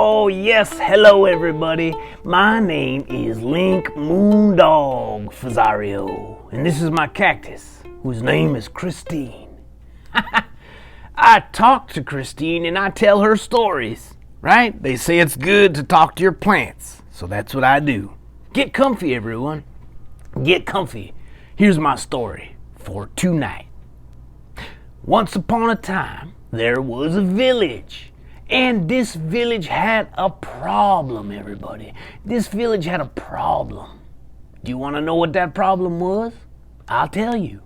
Oh yes, hello everybody. My name is Link Moondog Fazario, and this is my cactus, whose name is Christine. I talk to Christine and I tell her stories, right? They say it's good to talk to your plants, so that's what I do. Get comfy, everyone. Get comfy. Here's my story for tonight. Once upon a time, there was a village. And this village had a problem, everybody. This village had a problem. Do you want to know what that problem was? I'll tell you.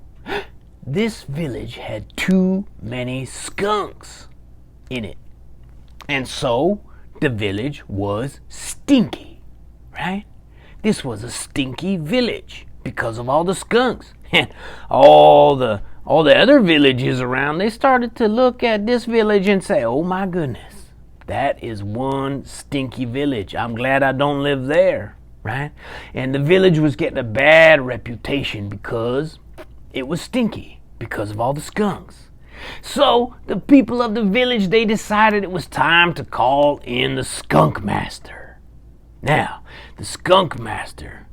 This village had too many skunks in it. And so the village was stinky, right? This was a stinky village because of all the skunks. And all the other villages around, they started to look at this village and say, oh my goodness. That is one stinky village. I'm glad I don't live there, right? And the village was getting a bad reputation because it was stinky, because of all the skunks. So the people of the village, they decided it was time to call in the skunk master. Now, the skunk master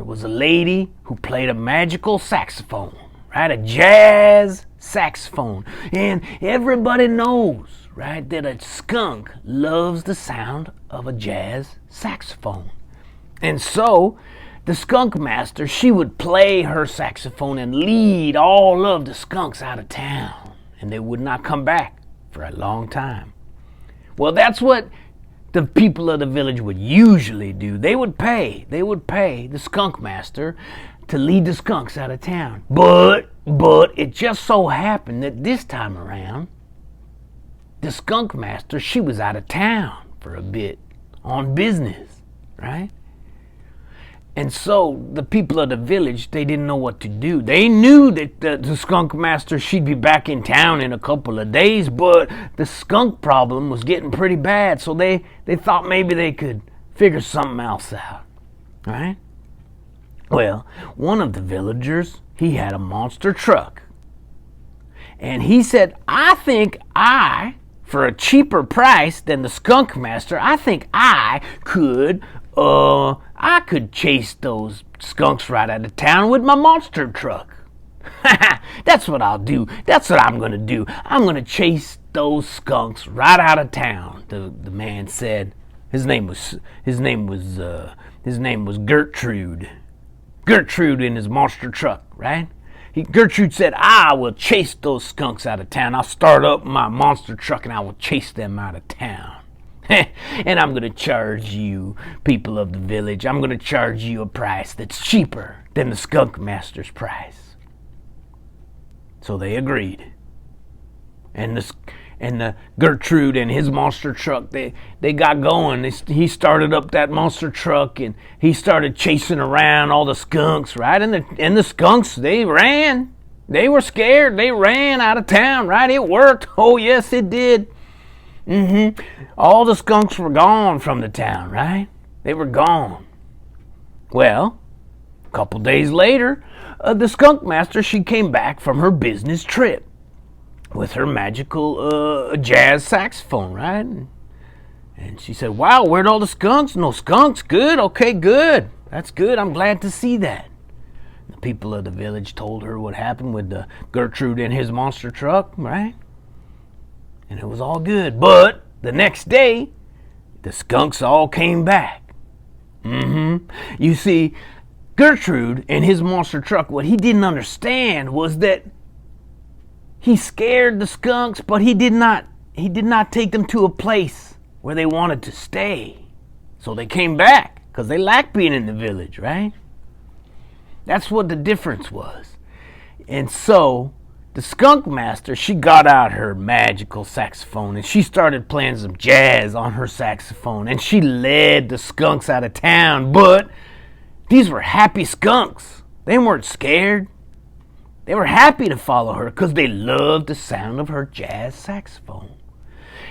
was a lady who played a magical saxophone, right? A jazz saxophone. And everybody knows, right, that a skunk loves the sound of a jazz saxophone. And so the skunk master, she would play her saxophone and lead all of the skunks out of town, and they would not come back for a long time. Well, that's what the people of the village would usually do. They would pay the skunk master to lead the skunks out of town. But it just so happened that this time around, the skunk master, she was out of town for a bit on business, right? And so the people of the village, they didn't know what to do. They knew that the skunk master, she'd be back in town in a couple of days, but the skunk problem was getting pretty bad, so they thought maybe they could figure something else out, right? Well, one of the villagers, he had a monster truck. And he said, I think for a cheaper price than the skunk master, I think I could chase those skunks right out of town with my monster truck. That's what I'll do. That's what I'm going to do. I'm going to chase those skunks right out of town. The man said. His name was Gertrude. Gertrude in his monster truck, right? Gertrude said, I will chase those skunks out of town. I'll start up my monster truck and I will chase them out of town. And I'm going to charge you, people of the village, I'm going to charge you a price that's cheaper than the skunk master's price. So they agreed. And the Gertrude and his monster truck, they got going. He started up that monster truck and he started chasing around all the skunks, right? And the skunks, they ran. They were scared. They ran out of town, right? It worked. Oh, yes, it did. All the skunks were gone from the town, right? They were gone. Well, a couple days later, the skunk master, she came back from her business trip with her magical jazz saxophone, right? And she said, wow, where'd all the skunks? No skunks? Good, okay, good. That's good, I'm glad to see that. The people of the village told her what happened with the Gertrude and his monster truck, right? And it was all good. But the next day, the skunks all came back. You see, Gertrude and his monster truck, what he didn't understand was that he scared the skunks, but he did not take them to a place where they wanted to stay. So they came back because they liked being in the village, right? That's what the difference was. And so the skunk master, she got out her magical saxophone and she started playing some jazz on her saxophone and she led the skunks out of town. But these were happy skunks. They weren't scared. They were happy to follow her because they loved the sound of her jazz saxophone.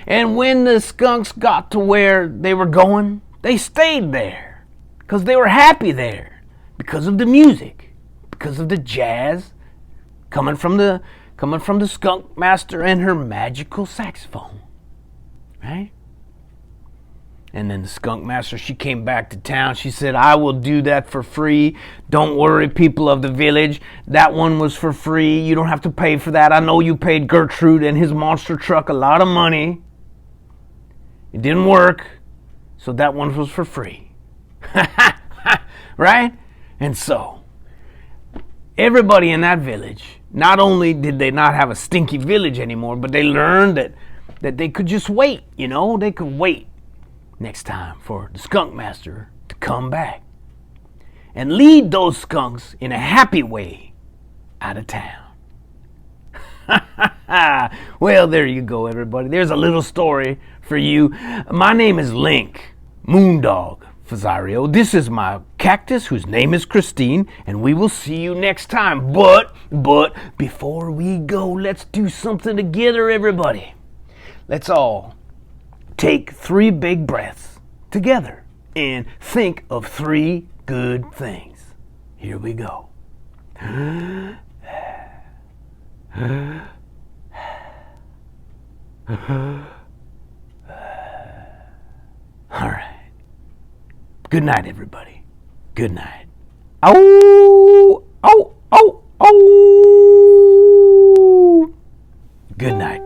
And when the skunks got to where they were going, they stayed there because they were happy there because of the music, because of the jazz coming from the skunk master and her magical saxophone, right? And then the skunk master, she came back to town. She said, I will do that for free. Don't worry, people of the village. That one was for free. You don't have to pay for that. I know you paid Gertrude and his monster truck a lot of money. It didn't work, so that one was for free. Right? And so, everybody in that village, not only did they not have a stinky village anymore, but they learned that they could just wait, you know? They could wait next time for the skunk master to come back and lead those skunks in a happy way out of town. Well, there you go, everybody. There's a little story for you. My name is Link Moondog Fazario. This is my cactus, whose name is Christine, and we will see you next time. But before we go, let's do something together, everybody. Let's all take 3 big breaths together and think of 3 good things. Here we go. All right. Good night, everybody. Good night. Oh, oh, oh, oh. Good night.